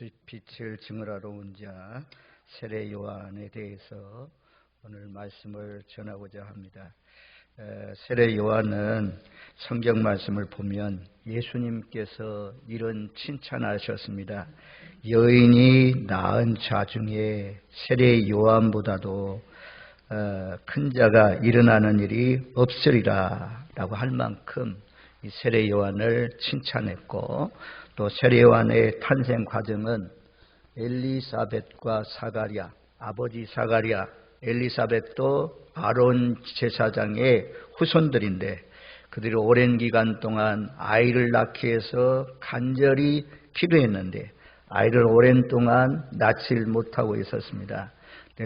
빛을 증언하러 온 자 세례 요한에 대해서 오늘 말씀을 전하고자 합니다. 세례 요한은 성경 말씀을 보면 예수님께서 이런 칭찬하셨습니다. 여인이 낳은 자 중에 세례 요한보다도 큰 자가 일어나는 일이 없으리라 라고 할 만큼 이 세례 요한을 칭찬했고, 또 세례 요한의 탄생 과정은 엘리사벳과 사가랴, 아버지 사가랴, 엘리사벳도 아론 제사장의 후손들인데, 그들이 오랜 기간 동안 아이를 낳기 위해서 간절히 기도했는데 아이를 오랜 동안 낳지를 못하고 있었습니다.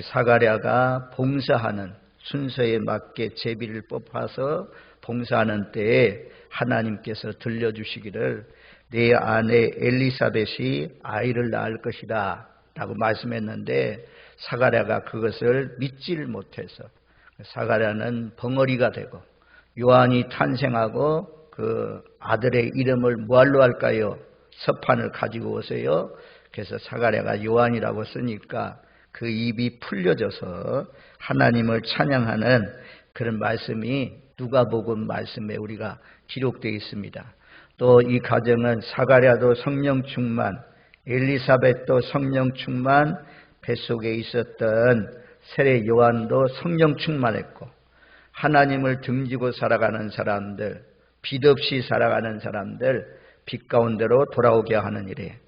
사가랴가 봉사하는 순서에 맞게 제비를 뽑아서 봉사하는 때에 하나님께서 들려주시기를 내 아내 엘리사벳이 아이를 낳을 것이다 라고 말씀했는데, 사가랴가 그것을 믿지를 못해서 사가랴는 벙어리가 되고, 요한이 탄생하고 그 아들의 이름을 뭐할로 할까요? 서판을 가지고 오세요. 그래서 사가랴가 요한이라고 쓰니까 그 입이 풀려져서 하나님을 찬양하는 그런 말씀이 누가복음 말씀에 우리가 기록되어 있습니다. 또 이 가정은 사가랴도 성령 충만, 엘리사벳도 성령 충만, 뱃속에 있었던 세례 요한도 성령 충만했고, 하나님을 등지고 살아가는 사람들, 빛 없이 살아가는 사람들, 빛 가운데로 돌아오게 하는 일에,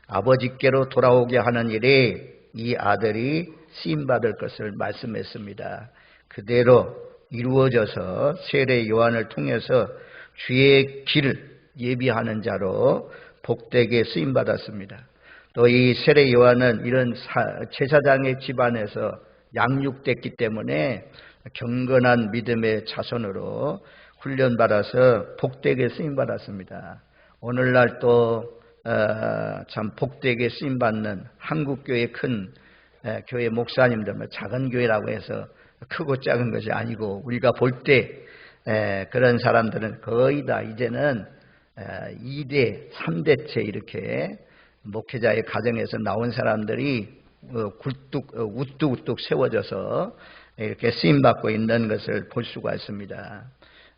아버지께로 돌아오게 하는 일에 이 아들이 쓰임받을 것을 말씀했습니다. 그대로 이루어져서 세례 요한을 통해서 주의 길을 예비하는 자로 복되게 쓰임받았습니다. 또 이 세례 요한은 이런 제사장의 집안에서 양육됐기 때문에 경건한 믿음의 자손으로 훈련받아서 복되게 쓰임받았습니다. 오늘날 또 참 복되게 쓰임받는 한국교회 큰 교회 목사님들, 작은 교회라고 해서 크고 작은 것이 아니고, 우리가 볼 때 그런 사람들은 거의 다 이제는 2대, 3대째 이렇게 목회자의 가정에서 나온 사람들이 우뚝우뚝 세워져서 이렇게 쓰임받고 있는 것을 볼 수가 있습니다.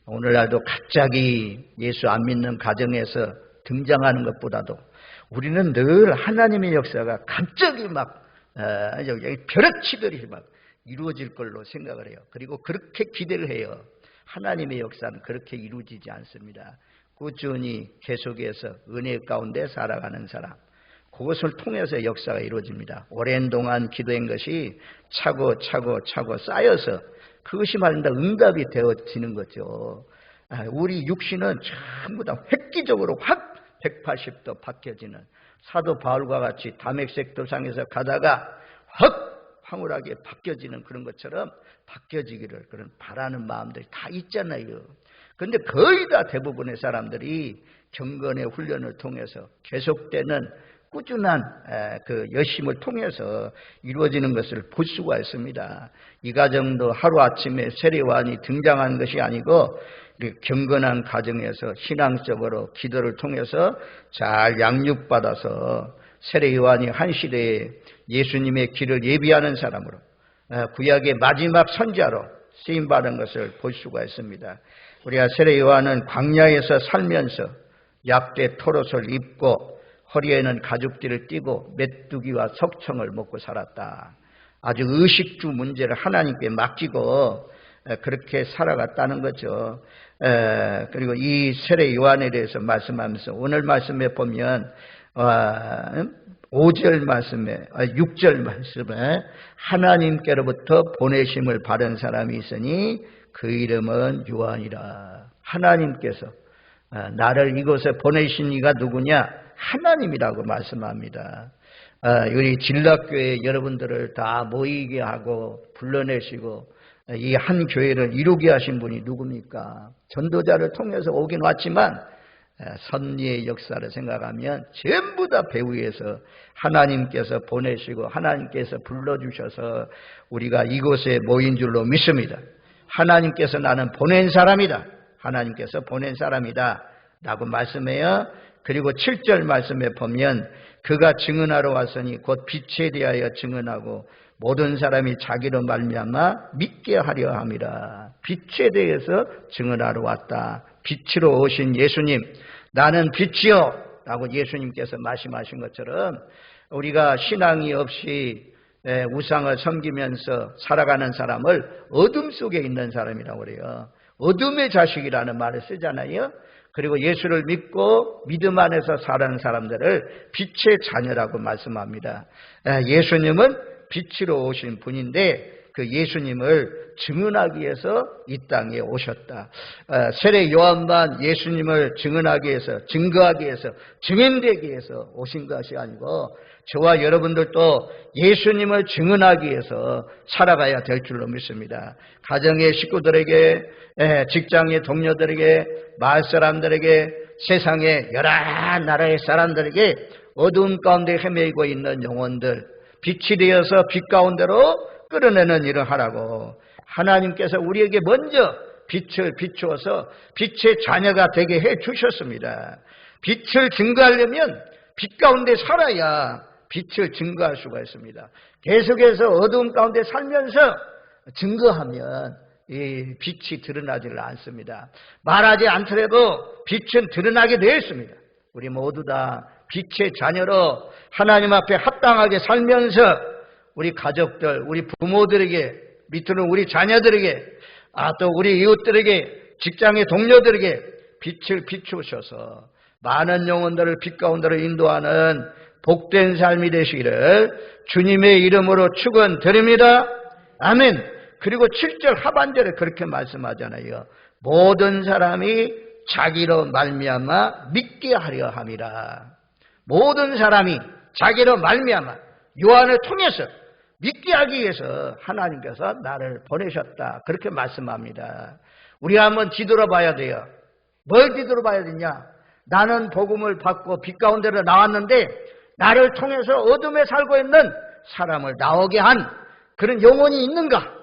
오늘날도 갑자기 예수 안 믿는 가정에서 등장하는 것보다도 우리는 늘 하나님의 역사가 갑자기 막 벼락치듯이 막 이루어질 걸로 생각을 해요. 그리고 그렇게 기대를 해요. 하나님의 역사는 그렇게 이루어지지 않습니다. 꾸준히 계속해서 은혜 가운데 살아가는 사람, 그것을 통해서 역사가 이루어집니다. 오랜 동안 기도한 것이 차고 쌓여서 그것이 말입니다. 응답이 되어지는 거죠. 우리 육신은 전부 다 획기적으로 확 180도 바뀌어지는, 사도 바울과 같이 다메섹 도상에서 가다가 확 황홀하게 바뀌어지는 그런 것처럼 바뀌어지기를 그런 바라는 마음들이 다 있잖아요. 그런데 거의 다 대부분의 사람들이 경건의 훈련을 통해서 계속되는 꾸준한 그 열심을 통해서 이루어지는 것을 볼 수가 있습니다. 이 가정도 하루아침에 세례 요한이 등장한 것이 아니고 경건한 가정에서 신앙적으로 기도를 통해서 잘 양육받아서 세례 요한이 한 시대에 예수님의 길을 예비하는 사람으로, 구약의 마지막 선지자로 쓰임받은 것을 볼 수가 있습니다. 우리가 세례 요한은 광야에서 살면서 약대 토롯을 입고 허리에는 가죽띠를 띠고 메뚜기와 석청을 먹고 살았다. 아주 의식주 문제를 하나님께 맡기고 그렇게 살아갔다는 거죠. 그리고 이 세례 요한에 대해서 말씀하면서 오늘 말씀에 보면 5절 말씀에 6절 말씀에 하나님께로부터 보내심을 받은 사람이 있으니 그 이름은 요한이라. 하나님께서 나를 이곳에 보내신 이가 누구냐? 하나님이라고 말씀합니다. 우리 진락교회 여러분들을 다 모이게 하고 불러내시고 이 한 교회를 이루게 하신 분이 누굽니까? 전도자를 통해서 오긴 왔지만 섭리의 역사를 생각하면 전부 다 배후에서 하나님께서 보내시고 하나님께서 불러주셔서 우리가 이곳에 모인 줄로 믿습니다. 하나님께서 나는 보낸 사람이다. 하나님께서 보낸 사람이다 라고 말씀해요. 그리고 7절 말씀에 보면 그가 증언하러 왔으니 곧 빛에 대하여 증언하고 모든 사람이 자기로 말미암아 믿게 하려 함이라. 빛에 대해서 증언하러 왔다. 빛으로 오신 예수님, 나는 빛이요 라고 예수님께서 말씀하신 것처럼 우리가 신앙이 없이 우상을 섬기면서 살아가는 사람을 어둠 속에 있는 사람이라고 그래요. 어둠의 자식이라는 말을 쓰잖아요. 그리고 예수를 믿고 믿음 안에서 사는 사람들을 빛의 자녀라고 말씀합니다. 예수님은 빛으로 오신 분인데 그 예수님을 증언하기 위해서 이 땅에 오셨다. 세례 요한만 예수님을 증언하기 위해서, 증거하기 위해서, 증인되기 위해서 오신 것이 아니고 저와 여러분들도 예수님을 증언하기 위해서 살아가야 될 줄로 믿습니다. 가정의 식구들에게, 직장의 동료들에게, 마을 사람들에게, 세상의 여러 나라의 사람들에게 어두운 가운데 헤매고 있는 영혼들, 빛이 되어서 빛 가운데로 끌어내는 일을 하라고 하나님께서 우리에게 먼저 빛을 비추어서 빛의 자녀가 되게 해 주셨습니다. 빛을 증거하려면 빛 가운데 살아야 빛을 증거할 수가 있습니다. 계속해서 어두운 가운데 살면서 증거하면 이 빛이 드러나지를 않습니다. 말하지 않더라도 빛은 드러나게 되어 있습니다. 우리 모두 다 빛의 자녀로 하나님 앞에 합당하게 살면서 우리 가족들, 우리 부모들에게, 밑으로 우리 자녀들에게, 또 우리 이웃들에게, 직장의 동료들에게 빛을 비추셔서 많은 영혼들을 빛 가운데로 인도하는 복된 삶이 되시기를 주님의 이름으로 축원드립니다. 아멘. 그리고 7절 하반절에 그렇게 말씀하잖아요. 모든 사람이 자기로 말미암아 믿게 하려 함이라. 모든 사람이 자기로 말미암아 요한을 통해서 믿게 하기 위해서 하나님께서 나를 보내셨다. 그렇게 말씀합니다. 우리가 한번 뒤돌아봐야 돼요. 뭘 뒤돌아봐야 되냐? 나는 복음을 받고 빛 가운데로 나왔는데 나를 통해서 어둠에 살고 있는 사람을 나오게 한 그런 영혼이 있는가?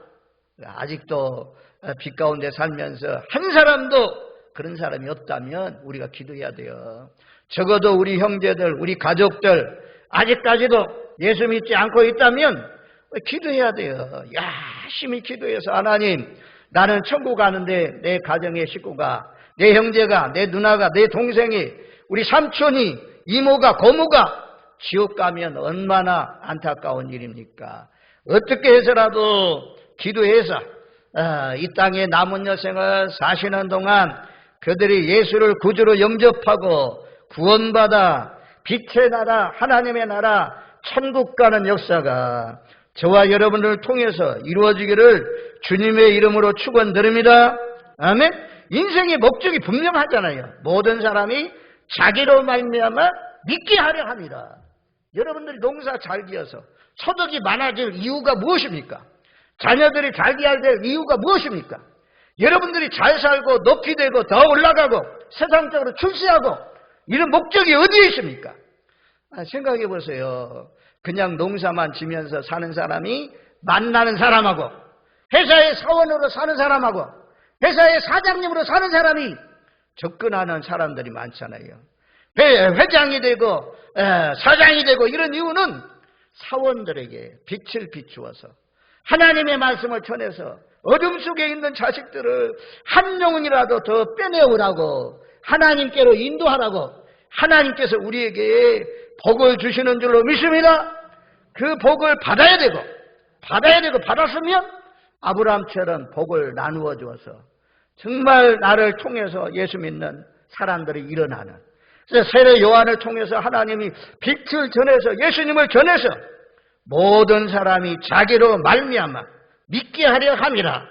아직도 빛 가운데 살면서 한 사람도 그런 사람이 없다면 우리가 기도해야 돼요. 적어도 우리 형제들, 우리 가족들 아직까지도 예수 믿지 않고 있다면 기도해야 돼요. 열심히 기도해서 하나님, 나는 천국 가는데 내 가정의 식구가, 내 형제가, 내 누나가, 내 동생이, 우리 삼촌이, 이모가, 고모가 지옥 가면 얼마나 안타까운 일입니까? 어떻게 해서라도 기도해서 이 땅에 남은 여생을 사시는 동안 그들이 예수를 구주로 영접하고 구원받아 빛의 나라, 하나님의 나라, 천국 가는 역사가 저와 여러분을 통해서 이루어지기를 주님의 이름으로 축원드립니다. 아멘. 인생의 목적이 분명하잖아요. 모든 사람이 자기로 말미암아 믿게 하려 합니다. 여러분들이 농사 잘 지어서 소득이 많아질 이유가 무엇입니까? 자녀들이 잘 되어야 될 이유가 무엇입니까? 여러분들이 잘 살고 높이 되고 더 올라가고 세상적으로 출세하고 이런 목적이 어디에 있습니까? 생각해 보세요. 그냥 농사만 지면서 사는 사람이 만나는 사람하고 회사의 사원으로 사는 사람하고 회사의 사장님으로 사는 사람이 접근하는 사람들이 많잖아요. 회장이 되고 사장이 되고 이런 이유는 사원들에게 빛을 비추어서 하나님의 말씀을 전해서 어둠 속에 있는 자식들을 한 영혼이라도 더 빼내오라고 하나님께로 인도하라고 하나님께서 우리에게 복을 주시는 줄로 믿습니다. 그 복을 받아야 되고 받았으면 아브라함처럼 복을 나누어 주어서 정말 나를 통해서 예수 믿는 사람들이 일어나는, 그래서 세례 요한을 통해서 하나님이 빛을 전해서 예수님을 전해서 모든 사람이 자기로 말미암아 믿게 하려 함이라.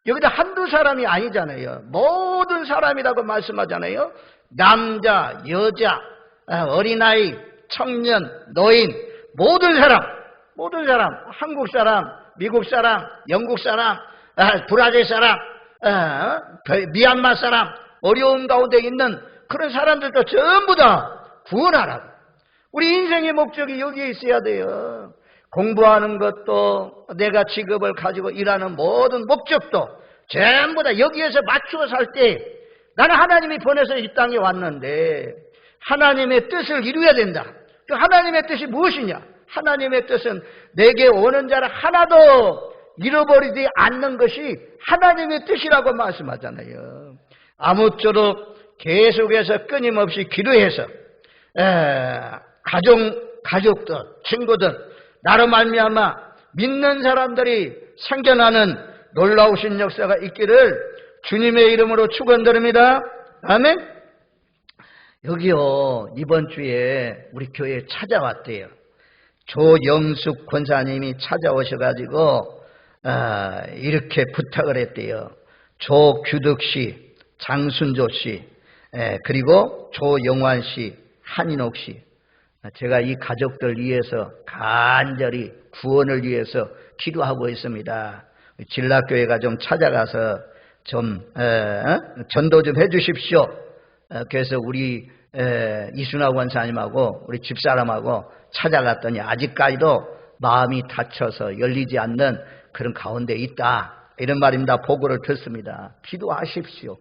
여기다 한두 사람이 아니잖아요. 모든 사람이라고 말씀하잖아요. 남자, 여자, 어린아이, 청년, 노인, 모든 사람, 한국 사람, 미국 사람, 영국 사람, 브라질 사람, 미얀마 사람, 어려운 가운데 있는 그런 사람들도 전부 다 구원하라고. 우리 인생의 목적이 여기에 있어야 돼요. 공부하는 것도 내가 직업을 가지고 일하는 모든 목적도 전부 다 여기에서 맞추어 살 때 나는 하나님이 보내서 이 땅에 왔는데 하나님의 뜻을 이루어야 된다. 그 하나님의 뜻이 무엇이냐? 하나님의 뜻은 내게 오는 자를 하나도 잃어버리지 않는 것이 하나님의 뜻이라고 말씀하잖아요. 아무쪼록 계속해서 끊임없이 기도해서 가족들, 친구들, 나로 말미암아 믿는 사람들이 생겨나는 놀라우신 역사가 있기를 주님의 이름으로 축원드립니다. 아멘. 여기요, 이번 주에 우리 교회에 찾아왔대요. 조영숙 권사님이 찾아오셔가지고 이렇게 부탁을 했대요. 조규덕 씨, 장순조 씨, 그리고 조영환 씨, 한인옥 씨, 제가 이 가족들 위해서 간절히 구원을 위해서 기도하고 있습니다. 진락교회가 좀 찾아가서 좀 전도 좀 해주십시오. 그래서 우리 이순아 권사님하고 우리 집사람하고 찾아갔더니 아직까지도 마음이 닫혀서 열리지 않는 그런 가운데 있다, 이런 말입니다. 보고를 듣습니다. 기도하십시오.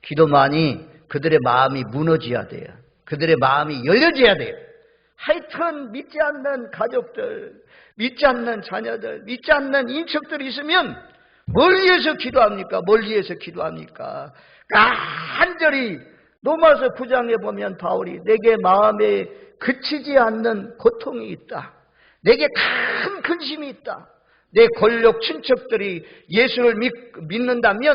기도만이 그들의 마음이 무너져야 돼요. 그들의 마음이 열려져야 돼요. 하여튼 믿지 않는 가족들, 믿지 않는 자녀들, 믿지 않는 인척들이 있으면 뭘 위해서 기도합니까? 간절히 로마서 9장에 보면 바울이 내게 마음에 그치지 않는 고통이 있다, 내게 큰 근심이 있다, 내 권력 친척들이 예수를 믿는다면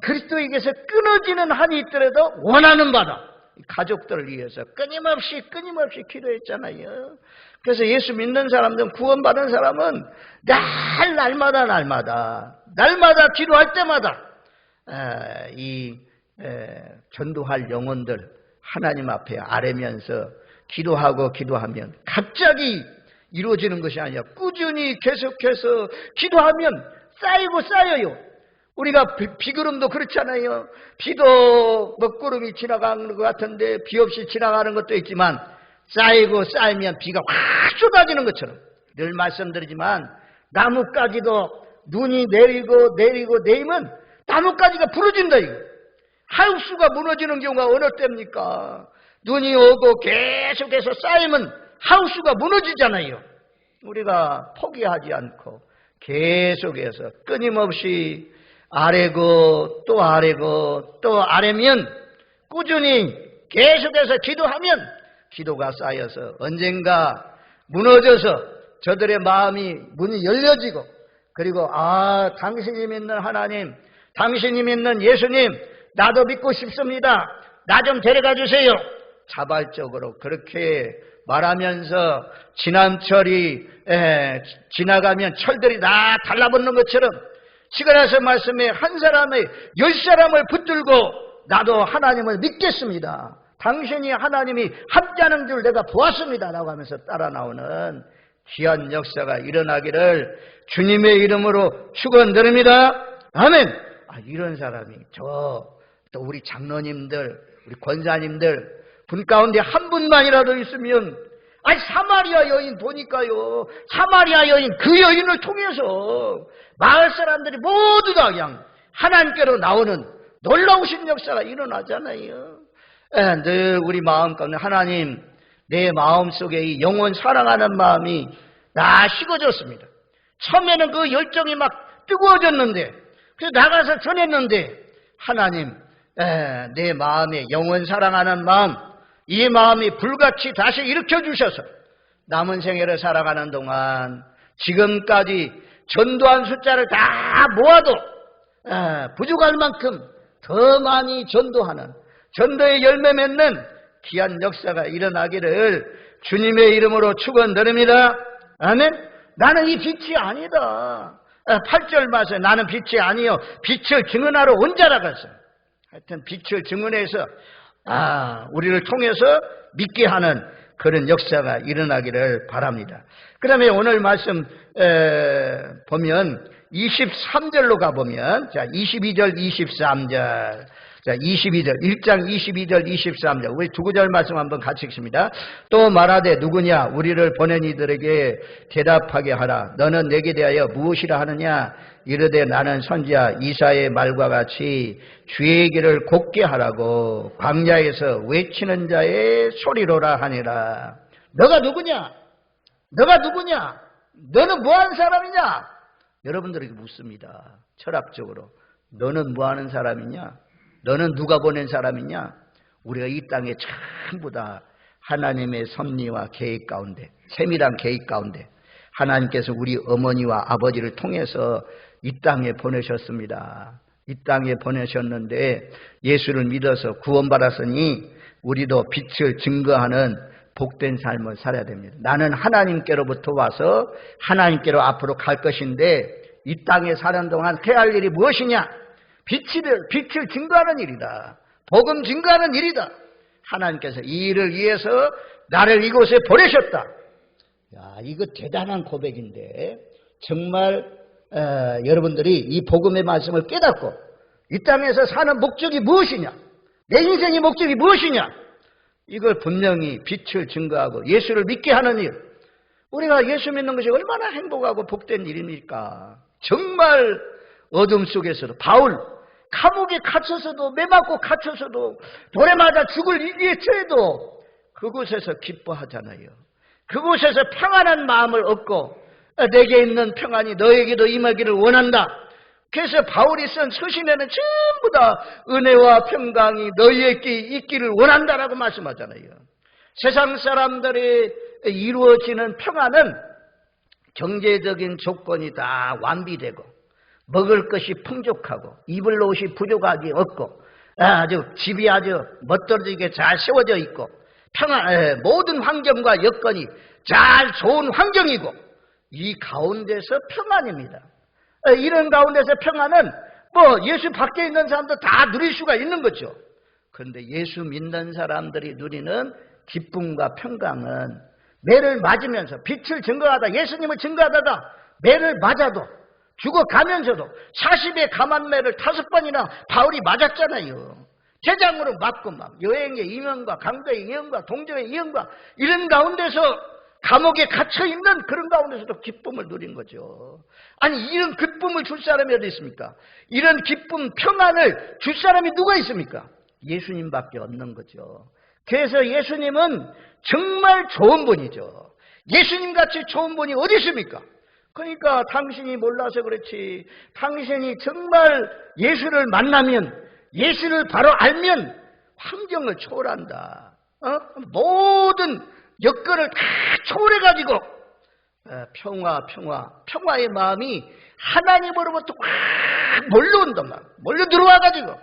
그리스도에게서 끊어지는 한이 있더라도 원하는 바다, 가족들을 위해서 끊임없이 기도했잖아요. 그래서 예수 믿는 사람들, 구원받은 사람은 날마다 기도할 때마다 전도할 영혼들 하나님 앞에 아뢰면서 기도하면 갑자기 이루어지는 것이 아니라 꾸준히 계속해서 기도하면 쌓여요. 우리가 비구름도 그렇잖아요. 비도 먹구름이 지나가는 것 같은데 비 없이 지나가는 것도 있지만 쌓이면 비가 확 쏟아지는 것처럼, 늘 말씀드리지만 나뭇가지도 눈이 내리면 나뭇가지가 부러진다. 이거 하우스가 무너지는 경우가 어느 때입니까? 눈이 오고 계속해서 쌓이면 하우스가 무너지잖아요. 우리가 포기하지 않고 계속해서 끊임없이 아뢰고 또 아뢰면, 꾸준히 계속해서 기도하면 기도가 쌓여서 언젠가 무너져서 저들의 마음이 문이 열려지고, 그리고 당신이 믿는 하나님, 당신이 믿는 예수님, 나도 믿고 싶습니다, 나 좀 데려가 주세요, 자발적으로 그렇게 말하면서 지난철이 지나가면 철들이 다 달라붙는 것처럼 시간에서 말씀에 한 사람의 10사람을 붙들고 나도 하나님을 믿겠습니다, 당신이 하나님이 함께하는 줄 내가 보았습니다 라고 하면서 따라 나오는 귀한 역사가 일어나기를 주님의 이름으로 축원드립니다. 아멘. 이런 사람이 또 우리 장로님들, 우리 권사님들 분 가운데 한 분만이라도 있으면, 사마리아 여인 보니까요, 사마리아 여인, 그 여인을 통해서 마을 사람들이 모두 다 그냥 하나님께로 나오는 놀라우신 역사가 일어나잖아요. 늘 우리 마음 가운데 하나님, 내 마음속에 이 영혼 사랑하는 마음이 다 식어졌습니다. 처음에는 그 열정이 막 뜨거워졌는데, 그래서 나가서 전했는데, 하나님, 내 마음에 영혼 사랑하는 마음, 이 마음이 불같이 다시 일으켜주셔서 남은 생애를 살아가는 동안 지금까지 전도한 숫자를 다 모아도 부족할 만큼 더 많이 전도하는, 전도의 열매 맺는 귀한 역사가 일어나기를 주님의 이름으로 축원드립니다. 아멘. 나는 이 빛이 아니다. 8절 말씀에 나는 빛이 아니요 빛을 증언하러 온 자라고 했어요. 하여튼 빛을 증언해서 우리를 통해서 믿게 하는 그런 역사가 일어나기를 바랍니다. 그 다음에 오늘 말씀 보면 23절로 가보면, 자 22절 23절, 자 22절 1장 22절 23절 우리 두 구절 말씀 한번 같이 읽습니다. 또 말하되 누구냐 우리를 보낸 이들에게 대답하게 하라. 너는 내게 대하여 무엇이라 하느냐. 이르되 나는 선지자 이사야의 말과 같이 주의 길을 곧게 하라고 광야에서 외치는 자의 소리로라 하니라. 너가 누구냐? 너가 누구냐? 너는 뭐하는 사람이냐? 여러분들에게 묻습니다. 철학적으로. 너는 뭐하는 사람이냐? 너는 누가 보낸 사람이냐? 우리가 이 땅에 전부 다 하나님의 섭리와 계획 가운데, 세밀한 계획 가운데 하나님께서 우리 어머니와 아버지를 통해서 이 땅에 보내셨습니다. 이 땅에 보내셨는데 예수를 믿어서 구원받았으니 우리도 빛을 증거하는 복된 삶을 살아야 됩니다. 나는 하나님께로부터 와서 하나님께로 앞으로 갈 것인데 이 땅에 사는 동안 해야 할 일이 무엇이냐? 빛을 증거하는 일이다. 복음 증거하는 일이다. 하나님께서 이 일을 위해서 나를 이곳에 보내셨다. 야, 이거 대단한 고백인데 정말 여러분들이 이 복음의 말씀을 깨닫고 이 땅에서 사는 목적이 무엇이냐? 내 인생의 목적이 무엇이냐? 이걸 분명히 빛을 증거하고 예수를 믿게 하는 일. 우리가 예수 믿는 것이 얼마나 행복하고 복된 일입니까? 정말 어둠 속에서도 바울 감옥에 갇혀서도 매맞고 갇혀서도 돌에 맞아 죽을 위기에 처해도 그곳에서 기뻐하잖아요. 그곳에서 평안한 마음을 얻고 내게 있는 평안이 너에게도 임하기를 원한다. 그래서 바울이 쓴 서신에는 전부 다 은혜와 평강이 너희에게 있기를 원한다라고 말씀하잖아요. 세상 사람들이 이루어지는 평안은 경제적인 조건이 다 완비되고 먹을 것이 풍족하고 입을 옷이 부족하기 없고 아주 집이 아주 멋들어지게 잘 세워져 있고 모든 환경과 여건이 잘 좋은 환경이고 이 가운데서 평안입니다. 이런 가운데서 평안은 예수 밖에 있는 사람도 다 누릴 수가 있는 거죠. 그런데 예수 믿는 사람들이 누리는 기쁨과 평강은 매를 맞으면서 빛을 증거하다 예수님을 증거하다가 매를 맞아도 죽어가면서도 40의 감한매를 5번이나 바울이 맞았잖아요. 대장으로 맞고 막 여행의 임형과 강도의 임형과 동정의 임형과 이런 가운데서 감옥에 갇혀있는 그런 가운데서도 기쁨을 누린 거죠. 아니 이런 기쁨을 줄 사람이 어디 있습니까? 이런 기쁨 평안을 줄 사람이 누가 있습니까? 예수님밖에 없는 거죠. 그래서 예수님은 정말 좋은 분이죠. 예수님같이 좋은 분이 어디 있습니까? 그러니까 당신이 몰라서 그렇지 당신이 정말 예수를 만나면 예수를 바로 알면 환경을 초월한다. 모든 여건을 다 초월해가지고 평화의 마음이 하나님으로부터 확 몰려온단 말이야. 몰려 들어와가지고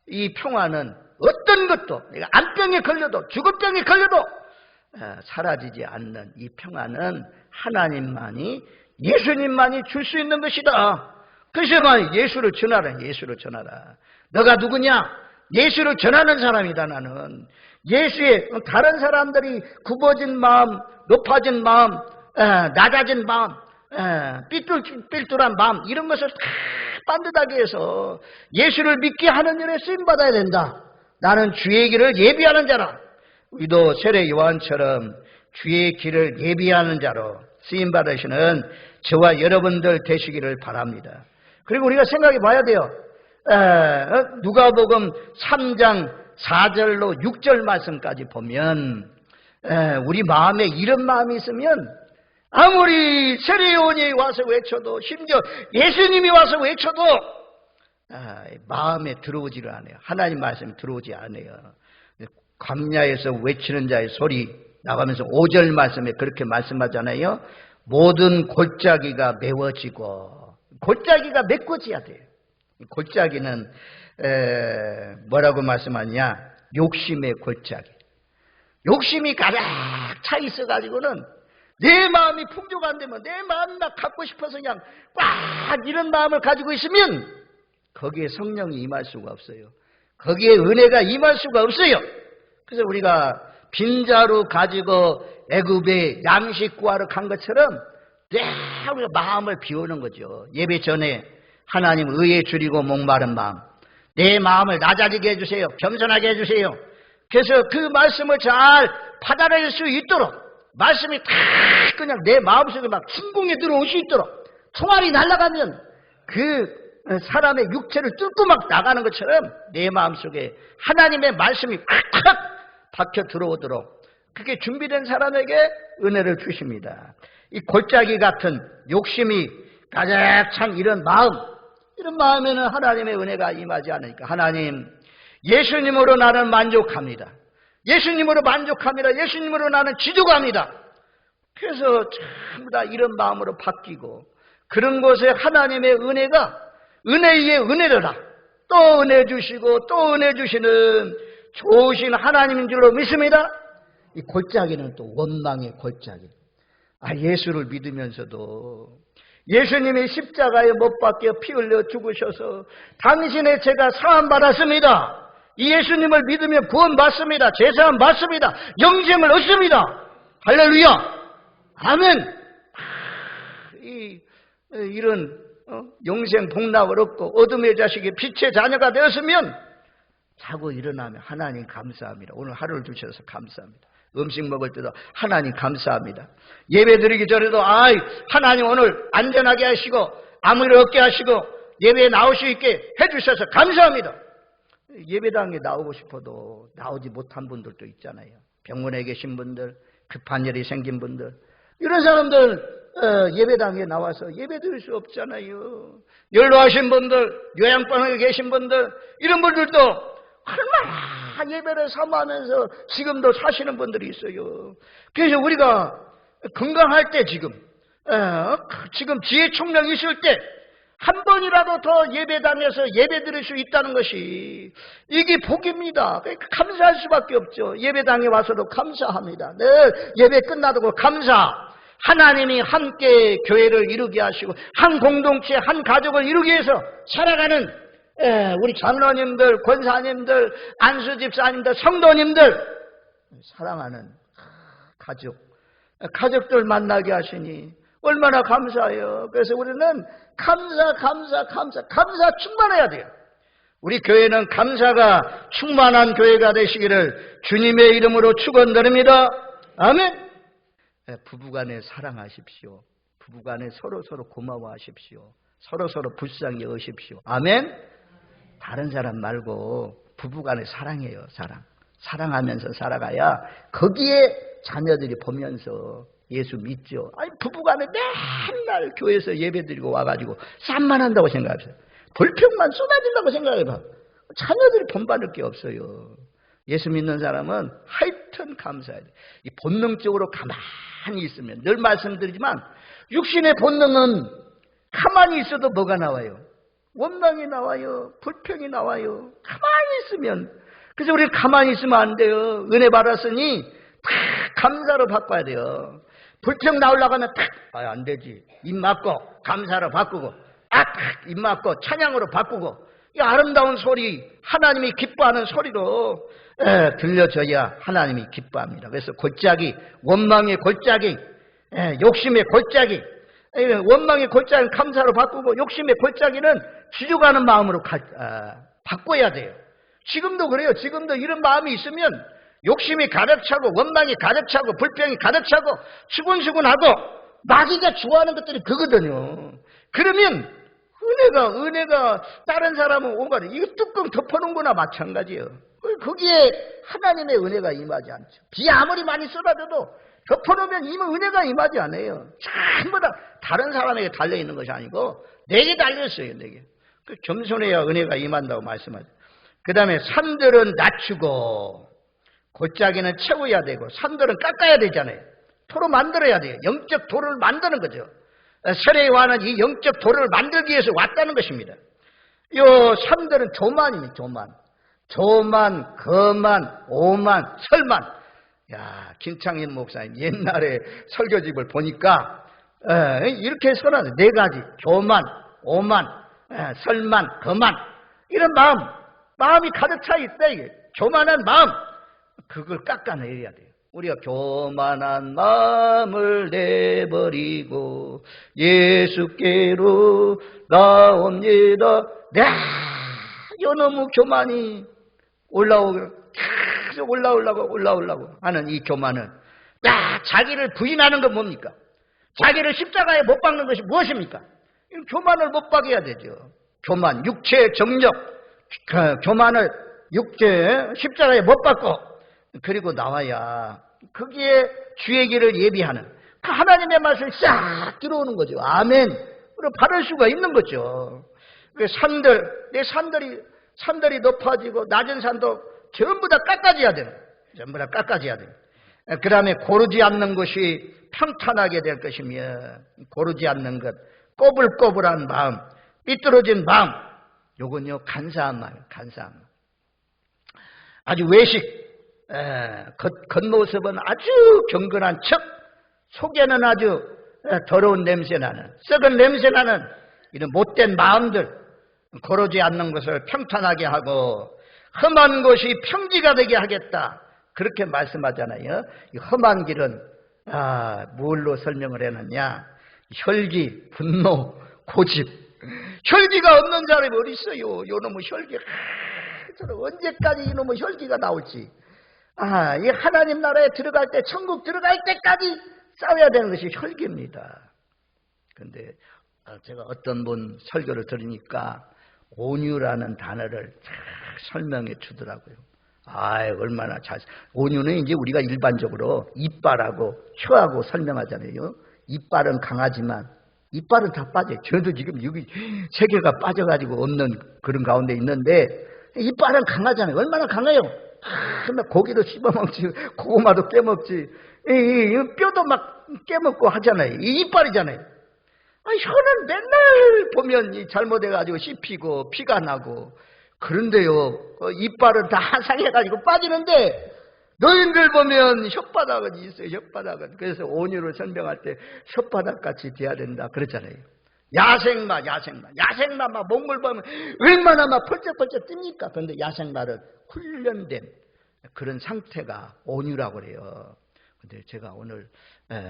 이 평화는 어떤 것도 내가 암병에 걸려도 죽을 병에 걸려도 사라지지 않는 이 평화는 하나님만이 예수님만이 줄 수 있는 것이다. 그래서 예수를 전하라. 예수를 전하라. 너가 누구냐? 예수를 전하는 사람이다. 나는 예수의 다른 사람들이 굽어진 마음, 높아진 마음, 낮아진 마음, 삐뚤한 마음 이런 것을 다 반듯하게 해서 예수를 믿게 하는 일에 쓰임받아야 된다. 나는 주의 길을 예비하는 자라. 우리도 세례 요한처럼 주의 길을 예비하는 자로 쓰임받으시는 저와 여러분들 되시기를 바랍니다. 그리고 우리가 생각해 봐야 돼요. 누가복음 3장 4절로 6절 말씀까지 보면 우리 마음에 이런 마음이 있으면 아무리 세례요한이 와서 외쳐도 심지어 예수님이 와서 외쳐도 마음에 들어오지를 않아요. 하나님 말씀이 들어오지 않아요. 광야에서 외치는 자의 소리 나가면서 5절 말씀에 그렇게 말씀하잖아요. 모든 골짜기가 메워지고 골짜기가 메꿔져야 돼요. 골짜기는 뭐라고 말씀하냐? 욕심의 골짜기. 욕심이 가득 차 있어가지고는 내 마음이 풍족 안 되면 내 마음 막 갖고 싶어서 그냥 꽉 이런 마음을 가지고 있으면 거기에 성령이 임할 수가 없어요. 거기에 은혜가 임할 수가 없어요. 그래서 우리가 빈자루 가지고 애굽에 양식 구하러 간 것처럼 우리가 마음을 비우는 거죠. 예배 전에 하나님 의에 줄이고 목마른 마음, 내 마음을 낮아지게 해주세요. 겸손하게 해주세요. 그래서 그 말씀을 잘 받아들일 수 있도록 말씀이 다 그냥 내 마음속에 막 침공에 들어올 수 있도록 총알이 날아가면 그 사람의 육체를 뚫고 막 나가는 것처럼 내 마음속에 하나님의 말씀이 꽉 박혀 들어오도록 그게 준비된 사람에게 은혜를 주십니다. 이 골짜기 같은 욕심이 가득 찬 이런 마음에는 하나님의 은혜가 임하지 않으니까, 하나님, 예수님으로 나는 만족합니다. 예수님으로 만족합니다. 예수님으로 나는 지족합니다. 그래서 전부 다 이런 마음으로 바뀌고, 그런 곳에 하나님의 은혜가 은혜 위에 은혜로라, 또 은혜 주시고 또 은혜 주시는 좋으신 하나님인 줄로 믿습니다. 이 골짜기는 또 원망의 골짜기. 예수를 믿으면서도 예수님이 십자가에 못 박혀 피 흘려 죽으셔서 당신의 죄가 사함 받았습니다. 이 예수님을 믿으면 구원 받습니다. 제사함 받습니다. 영생을 얻습니다. 할렐루야. 아멘. 이런 영생 복락을 얻고 어둠의 자식이 빛의 자녀가 되었으면 자고 일어나면 하나님 감사합니다. 오늘 하루를 주셔서 감사합니다. 음식 먹을 때도 하나님 감사합니다. 예배 드리기 전에도 하나님 오늘 안전하게 하시고 아무 일 없게 하시고 예배에 나올 수 있게 해주셔서 감사합니다. 예배당에 나오고 싶어도 나오지 못한 분들도 있잖아요. 병원에 계신 분들, 급한 일이 생긴 분들, 이런 사람들 예배당에 나와서 예배 드릴 수 없잖아요. 연로하신 분들, 요양병원에 계신 분들, 이런 분들도 얼마나 예배를 사모하면서 지금도 사시는 분들이 있어요. 그래서 우리가 건강할 때 지금 지혜 총명 있을 때 한 번이라도 더 예배당에서 예배 드릴 수 있다는 것이 이게 복입니다. 감사할 수밖에 없죠. 예배당에 와서도 감사합니다. 늘 예배 끝나도 감사. 하나님이 함께 교회를 이루게 하시고 한 공동체, 한 가족을 이루기 위해서 살아가는 우리 장로님들, 권사님들, 안수집사님들, 성도님들, 사랑하는 가족들 만나게 하시니 얼마나 감사해요. 그래서 우리는 감사 충만해야 돼요. 우리 교회는 감사가 충만한 교회가 되시기를 주님의 이름으로 축원드립니다. 아멘. 부부간에 사랑하십시오. 부부간에 서로 고마워하십시오. 서로 불쌍히 여기십시오. 아멘. 다른 사람 말고 부부간에 사랑해요. 사랑하면서 살아가야 거기에 자녀들이 보면서 예수 믿죠. 부부간에 맨날 교회에서 예배드리고 와가지고 쌈만 한다고 생각하세요. 불평만 쏟아진다고 생각해봐. 자녀들이 본받을 게 없어요. 예수 믿는 사람은 하여튼 감사해야 돼. 이 본능적으로 가만히 있으면, 늘 말씀드리지만 육신의 본능은 가만히 있어도 뭐가 나와요? 원망이 나와요. 불평이 나와요. 가만히 있으면. 그래서 우리 가만히 있으면 안 돼요. 은혜 받았으니 다 감사로 바꿔야 돼요. 불평 나오려고 하면 탁 안 되지. 입 막고 감사로 바꾸고, 입 막고 찬양으로 바꾸고, 이 아름다운 소리, 하나님이 기뻐하는 소리로 들려줘야 하나님이 기뻐합니다. 그래서 골짜기, 원망의 골짜기, 욕심의 골짜기, 원망의 골짜기는 감사로 바꾸고 욕심의 골짜기는 지져가는 마음으로 바꿔야 돼요. 지금도 그래요. 지금도 이런 마음이 있으면 욕심이 가득 차고 원망이 가득 차고 불평이 가득 차고 수군수군하고 마귀가 좋아하는 것들이 그거든요. 그러면 은혜가 다른 사람은 오가리 이거 뚜껑 덮어놓은 거나 마찬가지예요. 거기에 하나님의 은혜가 임하지 않죠. 비 아무리 많이 쏟아져도 덮어놓으면 이미 은혜가 임하지 않아요. 전부 다 다른 사람에게 달려있는 것이 아니고 내게 달려있어요. 내게. 겸손해야 은혜가 임한다고 말씀하죠. 그 다음에 산들은 낮추고 골짜기는 채워야 되고 산들은 깎아야 되잖아요. 토로 만들어야 돼요. 영적 도를 만드는 거죠. 세례요한은 이 영적 도를 만들기 위해서 왔다는 것입니다. 이 산들은 조만입니다. 조만, 거만, 오만, 설만. 김창인 목사님 옛날에 설교집을 보니까 이렇게 써놨어요. 4가지. 조만, 오만, 설만, 거만. 이런 마음이 가득 차 있다. 이게. 교만한 마음. 그걸 깎아내려야 돼요. 우리가 교만한 마음을 내버리고 예수께로 나옵니다. 너무 교만이 계속 올라오려고 하는 이 교만은 자기를 부인하는 건 뭡니까? 자기를 십자가에 못 박는 것이 무엇입니까? 교만을 못 박아야 되죠. 교만, 육체 정력, 교만을 십자가에 못 박고 그리고 나와야 거기에 주의 길을 예비하는 그 하나님의 말씀이 싹 들어오는 거죠. 아멘. 그리고 받을 수가 있는 거죠. 내 산들이 높아지고 낮은 산도 전부 다 깎아져야 되는 거예요. 전부 다 깎아져야 돼요. 그 다음에 고르지 않는 것이 평탄하게 될 것이며, 고르지 않는 것, 꼬불꼬불한 마음, 삐뚤어진 마음, 요건요 간사한 마음이에요. 간사한 마음. 아주 외식, 겉모습은 아주 경건한 척, 속에는 아주 더러운 냄새나는, 썩은 냄새나는 이런 못된 마음들, 고르지 않는 것을 평탄하게 하고 험한 것이 평지가 되게 하겠다, 그렇게 말씀하잖아요. 이 험한 길은 뭘로 설명을 해놨냐? 혈기, 분노, 고집. 혈기가 없는 사람이 어디 있어요? 요놈의 혈기. 언제까지 이놈의 혈기가 나올지. 이 하나님 나라에 들어갈 때, 천국 들어갈 때까지 싸워야 되는 것이 혈기입니다. 그런데 제가 어떤 분 설교를 들으니까 온유라는 단어를 잘 설명해 주더라고요. 얼마나 잘. 온유는 이제 우리가 일반적으로 이빨하고 혀하고 설명하잖아요. 이빨은 강하지만 이빨은 다 빠져요. 저도 지금 여기 세 개가 빠져가지고 없는 그런 가운데 있는데, 이빨은 강하잖아요. 얼마나 강해요. 고기도 씹어먹지, 고구마도 깨먹지, 뼈도 막 깨먹고 하잖아요. 이 이빨이잖아요. 혀는 맨날 보면 잘못해가지고 씹히고 피가 나고. 그런데요, 이빨은 다 상해가지고 빠지는데, 너희들 보면 혓바닥은 있어요. 혓바닥은. 그래서 온유를 설명할 때 혓바닥같이 돼야 된다 그러잖아요. 야생마 막 목물 보면 얼마나 막 펄쩍펄쩍 뜁니까? 그런데 야생마를 훈련된 그런 상태가 온유라고 그래요. 근데 제가 오늘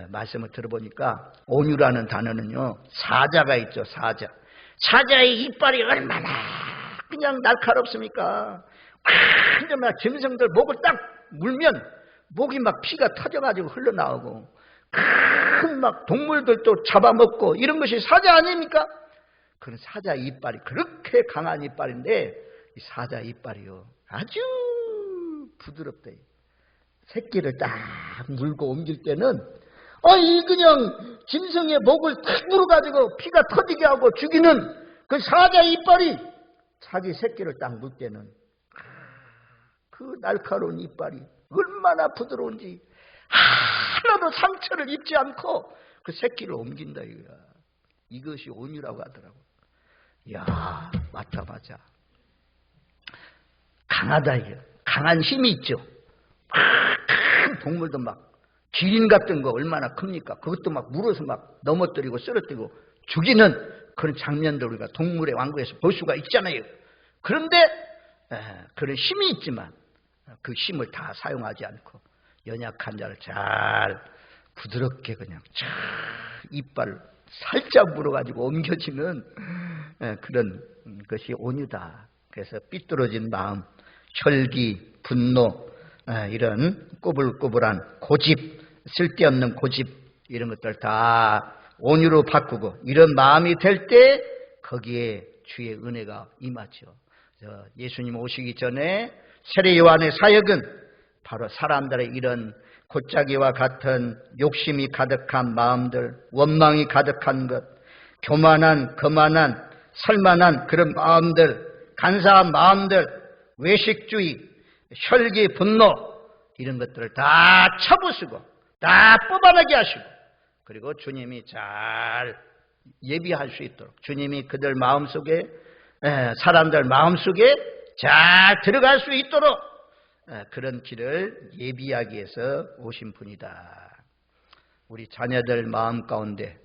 말씀을 들어보니까 온유라는 단어는요, 사자가 있죠. 사자의 이빨이 얼마나 그냥 날카롭습니까? 완전 막 짐승들 목을 딱 물면 목이 막 피가 터져가지고 흘러나오고, 큰 막 동물들도 잡아먹고, 이런 것이 사자 아닙니까? 그런 사자 이빨이 그렇게 강한 이빨인데, 이 사자 이빨이요 아주 부드럽대. 새끼를 딱 물고 옮길 때는 이 그냥 짐승의 목을 탁 물어가지고 피가 터지게 하고 죽이는 그 사자 이빨이 자기 새끼를 딱 물 때는 그 날카로운 이빨이 얼마나 부드러운지 하나도 상처를 입지 않고 그 새끼를 옮긴다 이거야. 이것이 온유라고 하더라고. 이야, 맞자마자 강하다 이게. 강한 힘이 있죠. 큰 동물도 막 기린 같은 거 얼마나 큽니까? 그것도 막 물어서 막 넘어뜨리고 쓰러뜨리고 죽이는 그런 장면들 우리가 동물의 왕국에서 볼 수가 있잖아요. 그런데 그런 힘이 있지만 그 힘을 다 사용하지 않고 연약한 자를 잘 부드럽게 그냥 쫙 이빨을 살짝 물어가지고 옮겨지는 그런 것이 온유다. 그래서 삐뚤어진 마음, 혈기, 분노, 이런 꼬불꼬불한 고집, 쓸데없는 고집, 이런 것들 다 온유로 바꾸고, 이런 마음이 될 때 거기에 주의 은혜가 임하죠. 예수님 오시기 전에 세례 요한의 사역은 바로 사람들의 이런 골짜기와 같은 욕심이 가득한 마음들, 원망이 가득한 것, 교만한, 거만한, 살만한 그런 마음들, 간사한 마음들, 외식주의, 혈기, 분노, 이런 것들을 다 쳐부수고 다 뽑아내게 하시고, 그리고 주님이 잘 예비할 수 있도록, 주님이 그들 마음속에, 사람들 마음속에 잘 들어갈 수 있도록 그런 길을 예비하기 위해서 오신 분이다. 우리 자녀들 마음 가운데,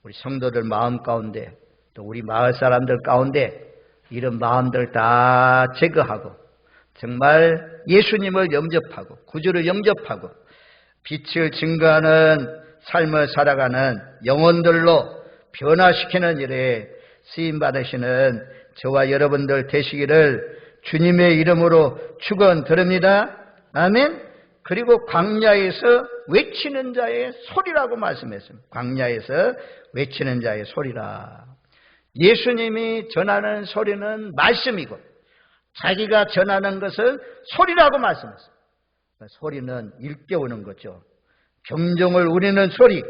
우리 성도들 마음 가운데, 또 우리 마을 사람들 가운데 이런 마음들 다 제거하고 정말 예수님을 영접하고 구주를 영접하고 빛을 증거하는 삶을 살아가는 영혼들로 변화시키는 일에 쓰임받으시는 저와 여러분들 되시기를 주님의 이름으로 축원드립니다. 아멘. 그리고 광야에서 외치는 자의 소리라고 말씀했습니다. 광야에서 외치는 자의 소리라. 예수님이 전하는 소리는 말씀이고 자기가 전하는 것은 소리라고 말씀했어요. 소리는 일깨우는 거죠. 경종을 울리는 소리,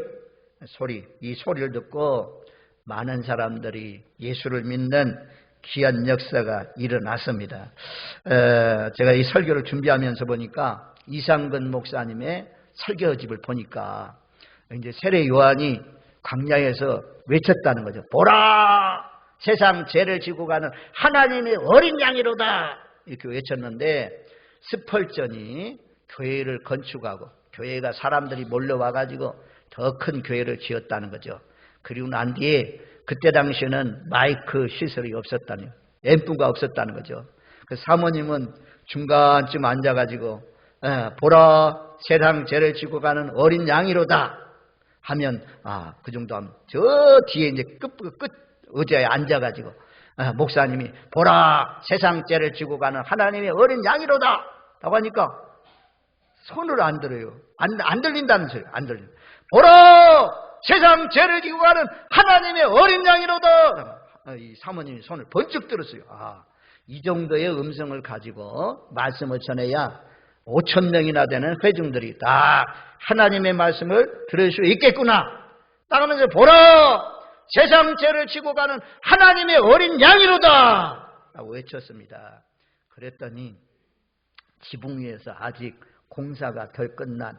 이 소리를 듣고 많은 사람들이 예수를 믿는 귀한 역사가 일어났습니다. 제가 이 설교를 준비하면서 보니까 이상근 목사님의 설교집을 보니까 이제 세례 요한이 광야에서 외쳤다는 거죠. 보라! 세상 죄를 지고 가는 하나님의 어린 양이로다! 이렇게 외쳤는데 스펄전이 교회를 건축하고 교회가 사람들이 몰려와가지고 더 큰 교회를 지었다는 거죠. 그리고 난 뒤에 그때 당시에는 마이크 시설이 없었다는, 앰프가 없었다는 거죠. 그 사모님은 중간쯤 앉아가지고 보라 세상 죄를 지고 가는 어린 양이로다 하면 그 정도 하면 저 뒤에 이제 끝 의자에 앉아가지고 목사님이 보라 세상 죄를 지고 가는 하나님의 어린 양이로다 라고 하니까 손을 안 들어요. 안 들린다는 소리예요. 안 들려. 보라 세상 죄를 지고 가는 하나님의 어린 양이로다. 이 사모님이 손을 번쩍 들었어요. 이 정도의 음성을 가지고 말씀을 전해야 5,000명이나 되는 회중들이 다 하나님의 말씀을 들을 수 있겠구나. 딱 하면서 보라 세상 죄를 지고 가는 하나님의 어린 양이로다 라고 외쳤습니다. 그랬더니 지붕 위에서 아직 공사가 덜 끝난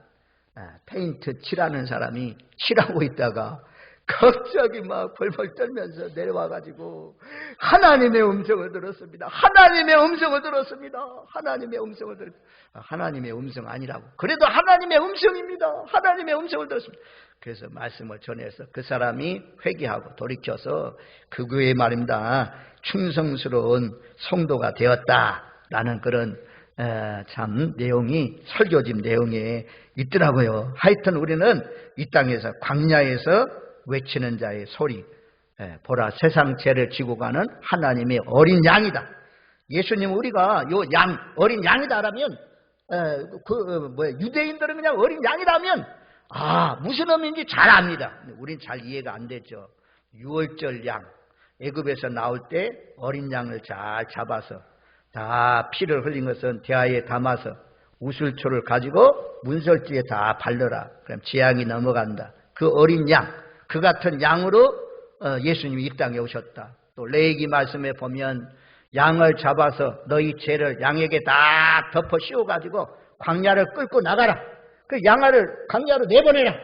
페인트 칠하는 사람이 칠하고 있다가 갑자기 막 벌벌 떨면서 내려와가지고 하나님의 음성을 들었습니다. 하나님의 음성을 들었습니다. 하나님의 음성을 들었습니다. 하나님의 음성 아니라고. 그래도 하나님의 음성입니다. 하나님의 음성을 들었습니다. 그래서 말씀을 전해서 그 사람이 회개하고 돌이켜서 그 교회 말입니다. 충성스러운 성도가 되었다라는 그런 참 내용이 설교집 내용에 있더라고요. 하여튼 우리는 이 땅에서 광야에서 외치는 자의 소리, 보라 세상 죄를 지고 가는 하나님의 어린 양이다. 예수님 우리가 요 양 어린 양이다라면 유대인들은 그냥 어린 양이라면 무슨 의미인지 잘 압니다. 우린 잘 이해가 안 되죠. 유월절 양 애굽에서 나올 때 어린 양을 잘 잡아서 다 피를 흘린 것은 대야에 담아서 우슬초를 가지고 문설주에 다 발라라. 그럼 재앙이 넘어간다. 그 어린 양, 그 같은 양으로 예수님이 이 땅에 오셨다. 또 레위기 말씀에 보면 양을 잡아서 너희 죄를 양에게 다 덮어 씌워가지고 광야를 끌고 나가라. 그 양을 광야로 내보내라.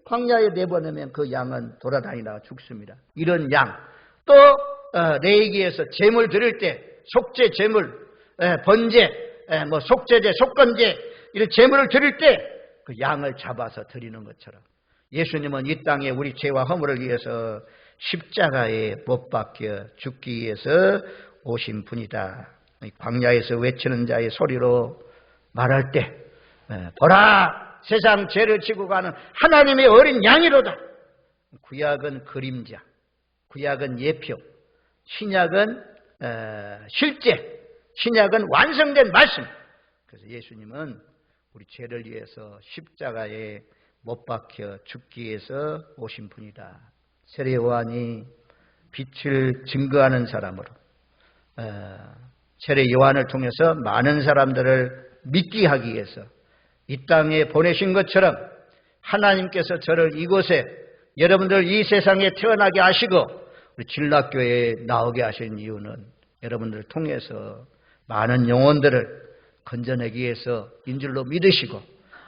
광야에 내보내면 그 양은 돌아다니다가 죽습니다. 이런 양. 또 레위기에서 제물 드릴 때 속죄 제물, 번제, 속죄제, 속건제 이런 제물을 드릴 때 그 양을 잡아서 드리는 것처럼 예수님은 이 땅에 우리 죄와 허물을 위해서 십자가에 못 박혀 죽기 위해서 오신 분이다. 광야에서 외치는 자의 소리로 말할 때 보라 세상 죄를 지고 가는 하나님의 어린 양이로다. 구약은 그림자, 구약은 예표, 신약은 실제, 신약은 완성된 말씀. 그래서 예수님은 우리 죄를 위해서 십자가에 못 박혀 죽기 위해서 오신 분이다. 세례 요한이 빛을 증거하는 사람으로 세례 요한을 통해서 많은 사람들을 믿게 하기 위해서 이 땅에 보내신 것처럼 하나님께서 저를 이곳에 여러분들 이 세상에 태어나게 하시고 우리 진락교회에 나오게 하신 이유는 여러분들을 통해서 많은 영혼들을 건져내기 위해서 인 줄로 믿으시고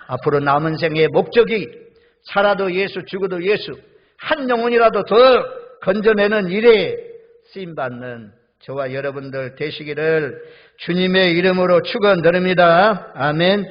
앞으로 남은 생의 목적이 살아도 예수 죽어도 예수 한 영혼이라도 더 건져내는 일에 쓰임받는 저와 여러분들 되시기를 주님의 이름으로 축원드립니다. 아멘.